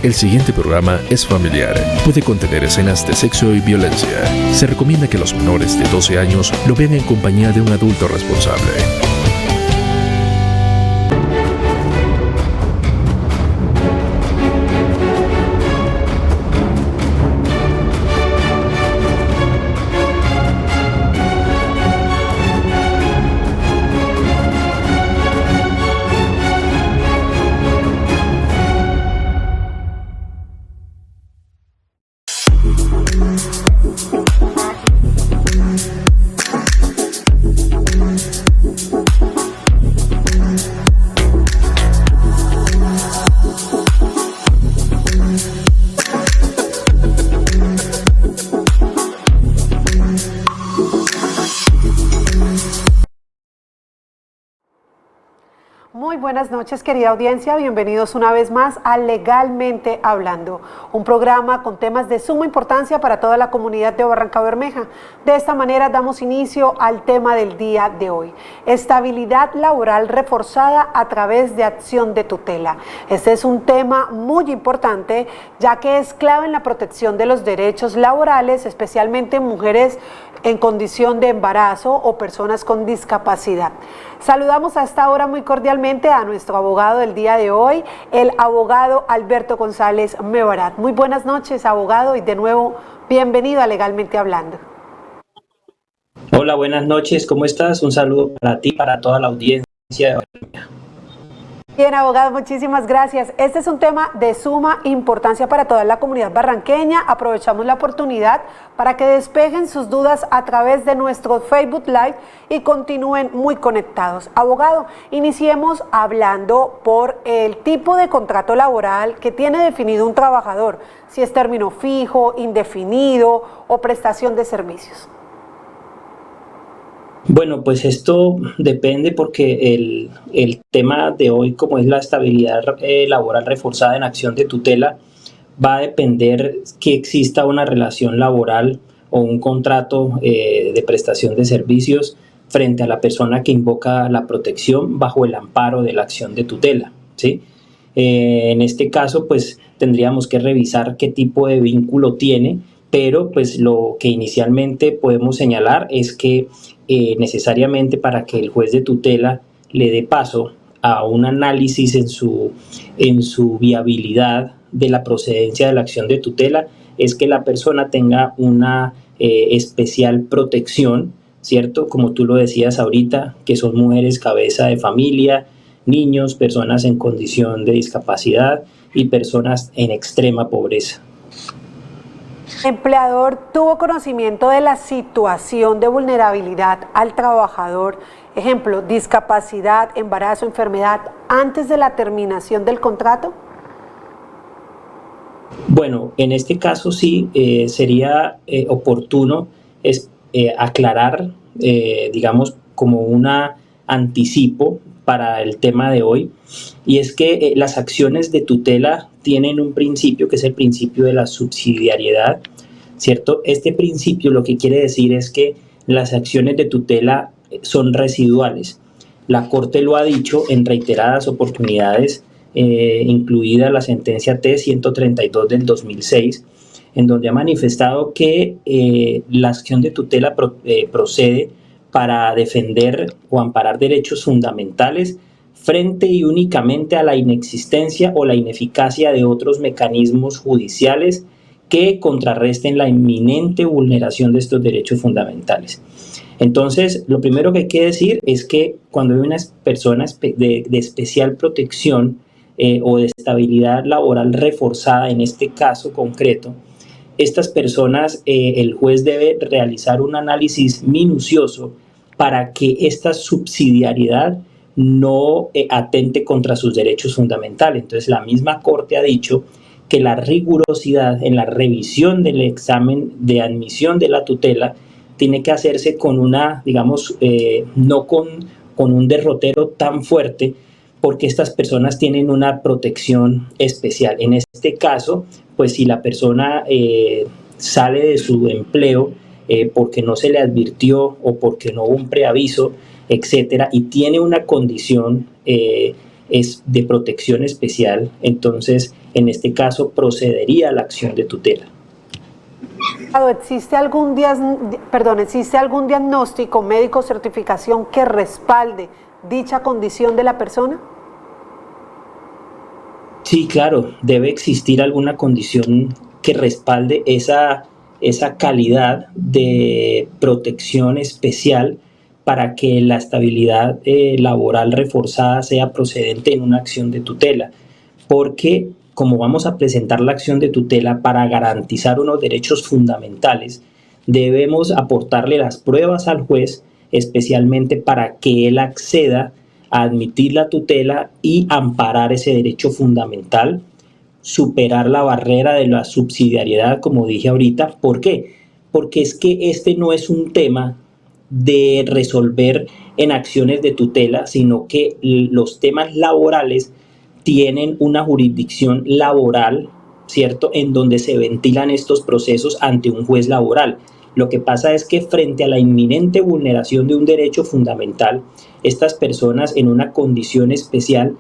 El siguiente programa es familiar. Puede contener escenas de sexo y violencia. Se recomienda que los menores de 12 años lo vean en compañía de un adulto responsable. Muy buenas noches, querida audiencia, bienvenidos una vez más a Legalmente Hablando, un programa con temas de suma importancia para toda la comunidad de Barrancabermeja. De esta manera damos inicio al tema del día de hoy, estabilidad laboral reforzada a través de acción de tutela. Este es un tema muy importante, ya que es clave en la protección de los derechos laborales, especialmente mujeres en condición de embarazo o personas con discapacidad. Saludamos a esta hora muy cordialmente a nuestro abogado del día de hoy, el abogado Alberto González Mebarak. Muy buenas noches, abogado, y de nuevo, bienvenido a Legalmente Hablando. Hola, buenas noches, ¿cómo estás? Un saludo para ti, para toda la audiencia de Barranquilla. Bien, abogado, muchísimas gracias. Este es un tema de suma importancia para toda la comunidad barranqueña. Aprovechamos la oportunidad para que despejen sus dudas a través de nuestro Facebook Live y continúen muy conectados. Abogado, iniciemos hablando por el tipo de contrato laboral que tiene definido un trabajador, si es término fijo, indefinido o prestación de servicios. Bueno, pues esto depende porque el tema de hoy, como es la estabilidad laboral reforzada en acción de tutela, va a depender que exista una relación laboral o un contrato de prestación de servicios frente a la persona que invoca la protección bajo el amparo de la acción de tutela, ¿sí? En este caso, pues tendríamos que revisar qué tipo de vínculo tiene, pero pues lo que inicialmente podemos señalar es que necesariamente para que el juez de tutela le dé paso a un análisis en su viabilidad de la procedencia de la acción de tutela, es que la persona tenga una especial protección, ¿cierto? Como tú lo decías ahorita, que son mujeres cabeza de familia, niños, personas en condición de discapacidad y personas en extrema pobreza. El empleador tuvo conocimiento de la situación de vulnerabilidad al trabajador, ejemplo, discapacidad, embarazo, enfermedad, antes de la terminación del contrato. Bueno, en este caso sí sería oportuno aclarar, digamos, como un anticipo para el tema de hoy, y es que las acciones de tutela tienen un principio que es el principio de la subsidiariedad, ¿cierto? Este principio lo que quiere decir es que las acciones de tutela son residuales. La Corte lo ha dicho en reiteradas oportunidades, incluida la sentencia T-132 del 2006, en donde ha manifestado que la acción de tutela procede para defender o amparar derechos fundamentales frente y únicamente a la inexistencia o la ineficacia de otros mecanismos judiciales que contrarresten la inminente vulneración de estos derechos fundamentales. Entonces, lo primero que hay que decir es que cuando hay unas personas de especial protección o de estabilidad laboral reforzada, en este caso concreto, estas personas, el juez debe realizar un análisis minucioso para que esta subsidiariedad no atente contra sus derechos fundamentales. Entonces, la misma Corte ha dicho que la rigurosidad en la revisión del examen de admisión de la tutela tiene que hacerse con una, digamos, no con un derrotero tan fuerte, porque estas personas tienen una protección especial. En este caso, pues si la persona sale de su empleo porque no se le advirtió o porque no hubo un preaviso, etcétera, y tiene una condición es de protección especial, entonces en este caso procedería la acción de tutela. ¿Existe algún diagnóstico médico, certificación que respalde dicha condición de la persona? Sí, claro, debe existir alguna condición que respalde esa calidad de protección especial para que la estabilidad laboral reforzada sea procedente en una acción de tutela, porque como vamos a presentar la acción de tutela para garantizar unos derechos fundamentales, debemos aportarle las pruebas al juez, especialmente para que él acceda a admitir la tutela y amparar ese derecho fundamental, superar la barrera de la subsidiariedad, como dije ahorita. ¿Por qué? Porque es que este no es un tema de resolver en acciones de tutela, sino que los temas laborales tienen una jurisdicción laboral, ¿cierto?, en donde se ventilan estos procesos ante un juez laboral. Lo que pasa es que frente a la inminente vulneración de un derecho fundamental, estas personas en una condición especial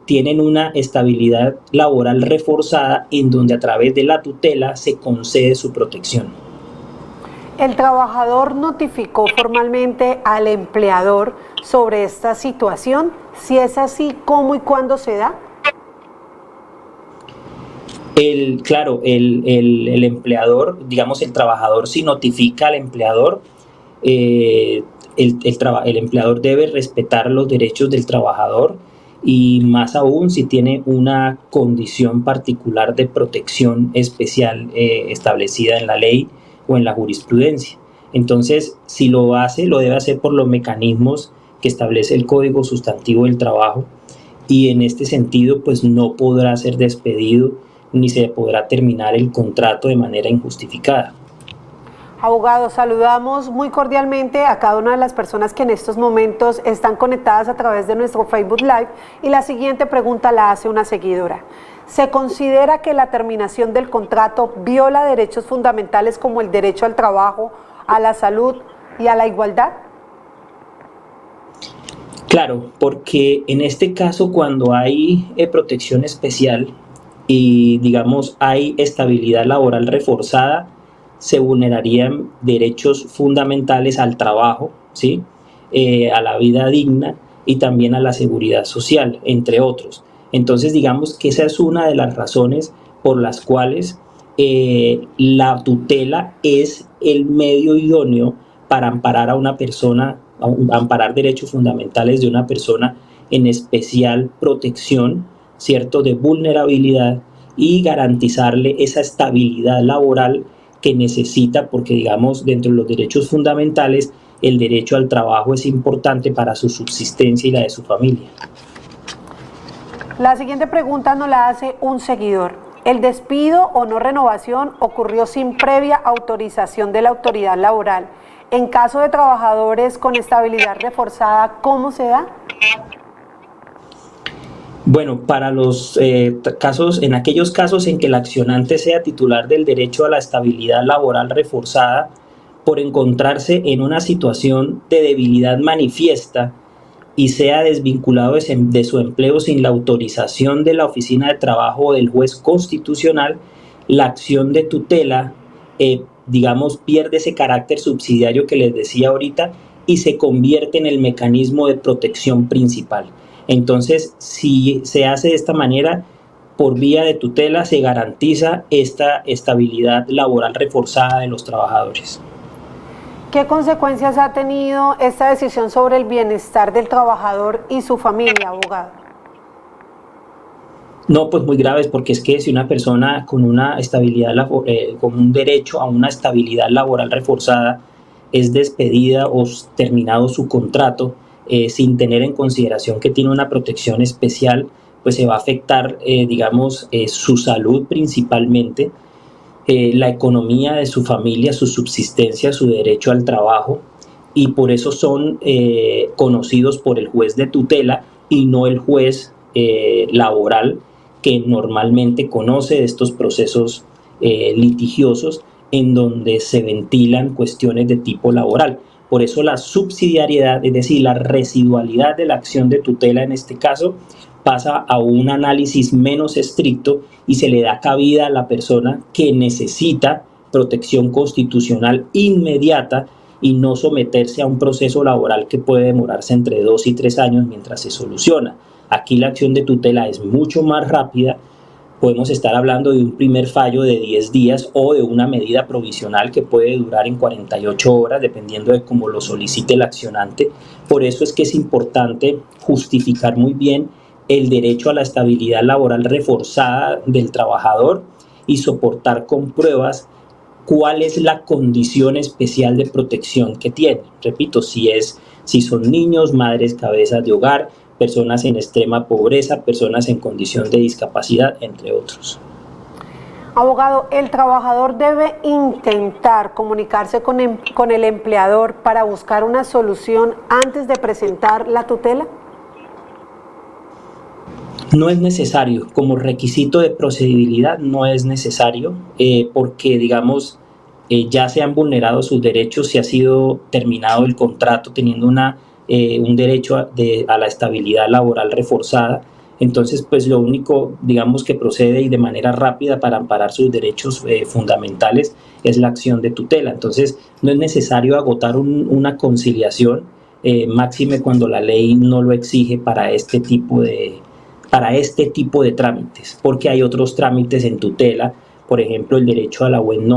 tienen una estabilidad laboral reforzada en donde a través de la tutela se concede su protección. ¿El trabajador notificó formalmente al empleador sobre esta situación? Si es así, ¿cómo y cuándo se da? El empleador, digamos el trabajador, si notifica al empleador, el empleador debe respetar los derechos del trabajador y más aún si tiene una condición particular de protección especial establecida en la ley o en la jurisprudencia. Entonces, si lo hace, lo debe hacer por los mecanismos que establece el Código Sustantivo del Trabajo, y en este sentido, pues no podrá ser despedido ni se podrá terminar el contrato de manera injustificada. Abogado, saludamos muy cordialmente a cada una de las personas que en estos momentos están conectadas a través de nuestro Facebook Live, y la siguiente pregunta la hace una seguidora. ¿Se considera que la terminación del contrato viola derechos fundamentales como el derecho al trabajo, a la salud y a la igualdad? Claro, porque en este caso cuando hay protección especial y digamos hay estabilidad laboral reforzada, se vulnerarían derechos fundamentales al trabajo, ¿sí? A la vida digna y también a la seguridad social, entre otros. Entonces, digamos que esa es una de las razones por las cuales la tutela es el medio idóneo para amparar a una persona, amparar derechos fundamentales de una persona en especial protección, ¿cierto?, de vulnerabilidad, y garantizarle esa estabilidad laboral que necesita, porque digamos dentro de los derechos fundamentales el derecho al trabajo es importante para su subsistencia y la de su familia. La siguiente pregunta nos la hace un seguidor. ¿El despido o no renovación ocurrió sin previa autorización de la autoridad laboral? En caso de trabajadores con estabilidad reforzada, ¿cómo se da? Bueno, para los casos, en aquellos casos en que el accionante sea titular del derecho a la estabilidad laboral reforzada, por encontrarse en una situación de debilidad manifiesta y sea desvinculado de su empleo sin la autorización de la Oficina de Trabajo o del juez constitucional, la acción de tutela, digamos, pierde ese carácter subsidiario que les decía ahorita y se convierte en el mecanismo de protección principal. Entonces, si se hace de esta manera, por vía de tutela se garantiza esta estabilidad laboral reforzada de los trabajadores. ¿Qué consecuencias ha tenido esta decisión sobre el bienestar del trabajador y su familia, abogado? No, pues muy graves, porque es que si una persona con una estabilidad, con un derecho a una estabilidad laboral reforzada es despedida o terminado su contrato sin tener en consideración que tiene una protección especial, pues se va a afectar, digamos, su salud principalmente, la economía de su familia, su subsistencia, su derecho al trabajo, y por eso son conocidos por el juez de tutela y no el juez laboral, que normalmente conoce de estos procesos litigiosos en donde se ventilan cuestiones de tipo laboral. Por eso la subsidiariedad, es decir, la residualidad de la acción de tutela en este caso, pasa a un análisis menos estricto y se le da cabida a la persona que necesita protección constitucional inmediata y no someterse a un proceso laboral que puede demorarse entre 2 y 3 años mientras se soluciona. Aquí la acción de tutela es mucho más rápida. Podemos estar hablando de un primer fallo de 10 días o de una medida provisional que puede durar en 48 horas, dependiendo de cómo lo solicite el accionante. Por eso es que es importante justificar muy bien el derecho a la estabilidad laboral reforzada del trabajador y soportar con pruebas cuál es la condición especial de protección que tiene. Repito, si son niños, madres cabezas de hogar, personas en extrema pobreza, personas en condición de discapacidad, entre otros. Abogado, ¿el trabajador debe intentar comunicarse con el empleador para buscar una solución antes de presentar la tutela? No es necesario, como requisito de procedibilidad no es necesario, porque digamos ya se han vulnerado sus derechos, se ha sido terminado el contrato teniendo un derecho a la estabilidad laboral reforzada. Entonces pues lo único digamos que procede y de manera rápida para amparar sus derechos fundamentales es la acción de tutela. Entonces no es necesario agotar una conciliación, máxime cuando la ley no lo exige para este tipo de trámites, porque hay otros trámites en tutela, por ejemplo el derecho al buen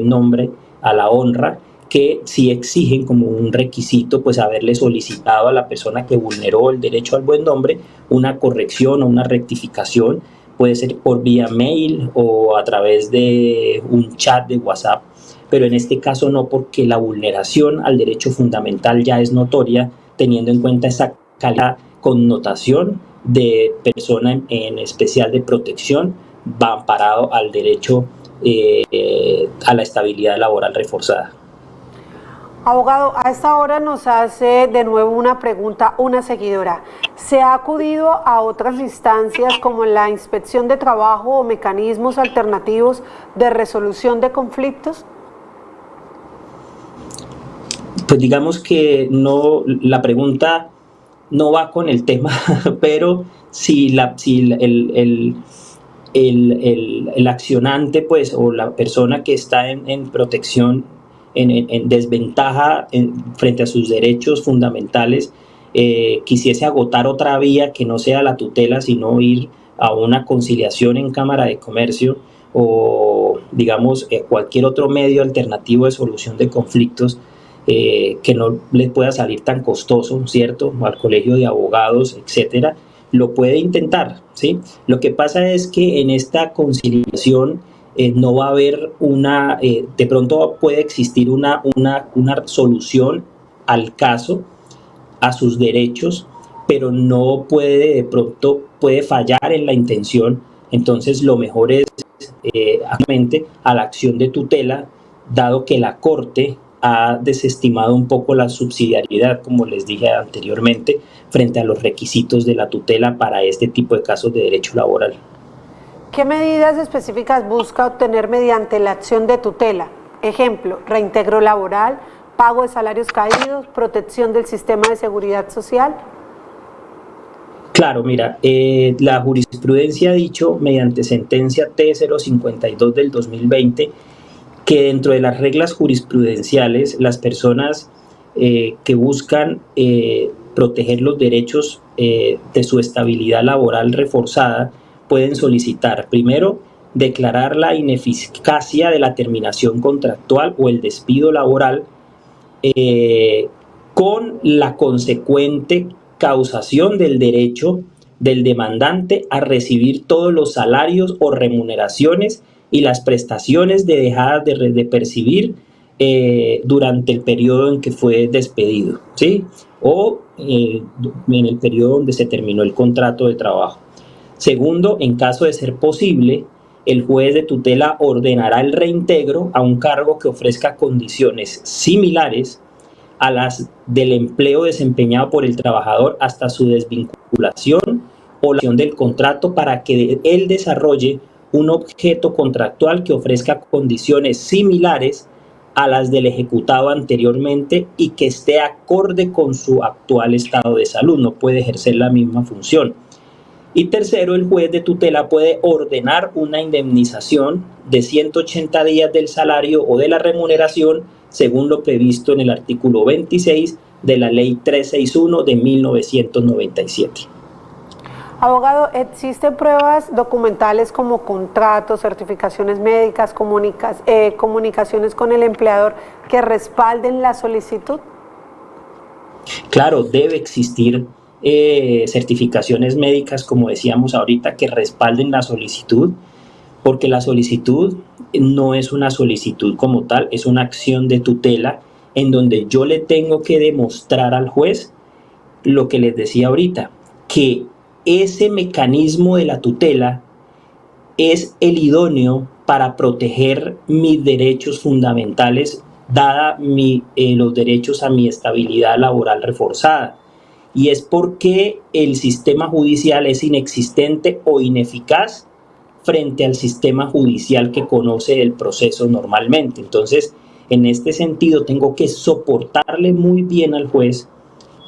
nombre, a la honra, que sí exigen como un requisito pues haberle solicitado a la persona que vulneró el derecho al buen nombre una corrección o una rectificación, puede ser por vía mail o a través de un chat de WhatsApp, pero en este caso no, porque la vulneración al derecho fundamental ya es notoria, teniendo en cuenta esa calidad, connotación de persona en especial de protección, va amparado al derecho a la estabilidad laboral reforzada. Abogado, a esta hora nos hace de nuevo una pregunta una seguidora. ¿Se ha acudido a otras instancias como la inspección de trabajo o mecanismos alternativos de resolución de conflictos? Pues digamos que no, la pregunta no va con el tema, pero si el accionante pues o la persona que está en protección, en desventaja frente a sus derechos fundamentales, quisiese agotar otra vía que no sea la tutela, sino ir a una conciliación en Cámara de Comercio o digamos cualquier otro medio alternativo de solución de conflictos, que no le pueda salir tan costoso, ¿cierto? Al colegio de abogados, etcétera, lo puede intentar, ¿sí? Lo que pasa es que en esta conciliación no va a haber de pronto puede existir una solución al caso, a sus derechos, pero no puede, de pronto puede fallar en la intención. Entonces lo mejor es a la acción de tutela, dado que la Corte ha desestimado un poco la subsidiariedad, como les dije anteriormente, frente a los requisitos de la tutela para este tipo de casos de derecho laboral. ¿Qué medidas específicas busca obtener mediante la acción de tutela? Ejemplo, reintegro laboral, pago de salarios caídos, protección del sistema de seguridad social. Claro, mira, la jurisprudencia ha dicho mediante sentencia T052 del 2020 que dentro de las reglas jurisprudenciales las personas que buscan proteger los derechos de su estabilidad laboral reforzada pueden solicitar, primero, declarar la ineficacia de la terminación contractual o el despido laboral con la consecuente causación del derecho del demandante a recibir todos los salarios o remuneraciones y las prestaciones dejadas de percibir durante el periodo en que fue despedido, ¿sí? O en el periodo donde se terminó el contrato de trabajo. Segundo, en caso de ser posible, el juez de tutela ordenará el reintegro a un cargo que ofrezca condiciones similares a las del empleo desempeñado por el trabajador hasta su desvinculación o la acción del contrato, para que él desarrolle un objeto contractual que ofrezca condiciones similares a las del ejecutado anteriormente y que esté acorde con su actual estado de salud. No puede ejercer la misma función. Y tercero, el juez de tutela puede ordenar una indemnización de 180 días del salario o de la remuneración, según lo previsto en el artículo 26 de la Ley 361 de 1997. Abogado, ¿existen pruebas documentales como contratos, certificaciones médicas, comunicaciones con el empleador que respalden la solicitud? Claro, debe existir certificaciones médicas, como decíamos ahorita, que respalden la solicitud, porque la solicitud no es una solicitud como tal, es una acción de tutela en donde yo le tengo que demostrar al juez lo que les decía ahorita, que ese mecanismo de la tutela es el idóneo para proteger mis derechos fundamentales, dada los derechos a mi estabilidad laboral reforzada. Y es porque el sistema judicial es inexistente o ineficaz frente al sistema judicial que conoce el proceso normalmente. Entonces, en este sentido, tengo que soportarle muy bien al juez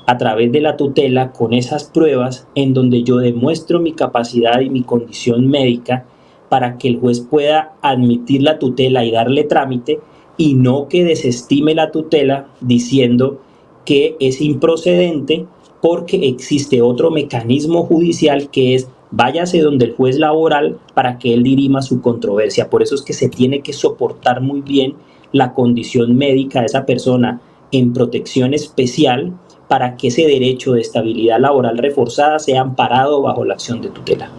a través de la tutela con esas pruebas en donde yo demuestro mi capacidad y mi condición médica para que el juez pueda admitir la tutela y darle trámite, y no que desestime la tutela diciendo que es improcedente porque existe otro mecanismo judicial que es váyase donde el juez laboral para que él dirima su controversia. Por eso es que se tiene que soportar muy bien la condición médica de esa persona en protección especial para que ese derecho de estabilidad laboral reforzada sea amparado bajo la acción de tutela.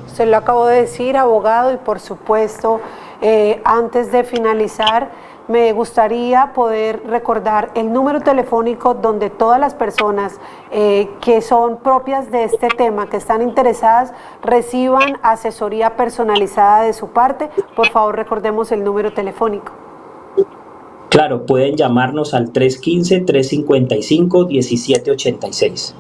Usted lo acabó de decir, abogado, y por supuesto, antes de finalizar, me gustaría poder recordar el número telefónico donde todas las personas que son propias de este tema, que están interesadas, reciban asesoría personalizada de su parte. Por favor, recordemos el número telefónico. Claro, pueden llamarnos al 315-355-1786.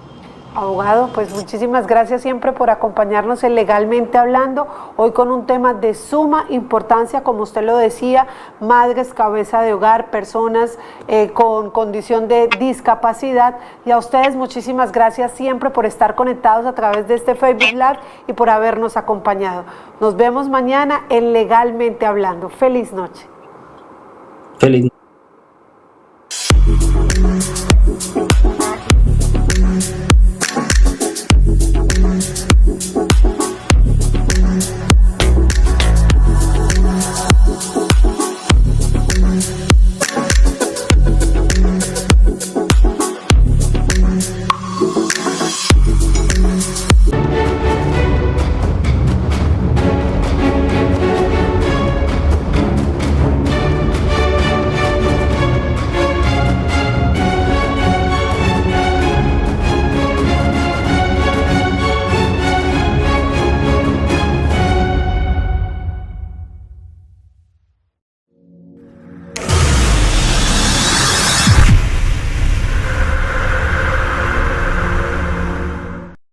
Abogado, pues muchísimas gracias siempre por acompañarnos en Legalmente Hablando, hoy con un tema de suma importancia, como usted lo decía, madres, cabeza de hogar, personas con condición de discapacidad, y a ustedes muchísimas gracias siempre por estar conectados a través de este Facebook Live y por habernos acompañado. Nos vemos mañana en Legalmente Hablando. Feliz noche. Feliz noche.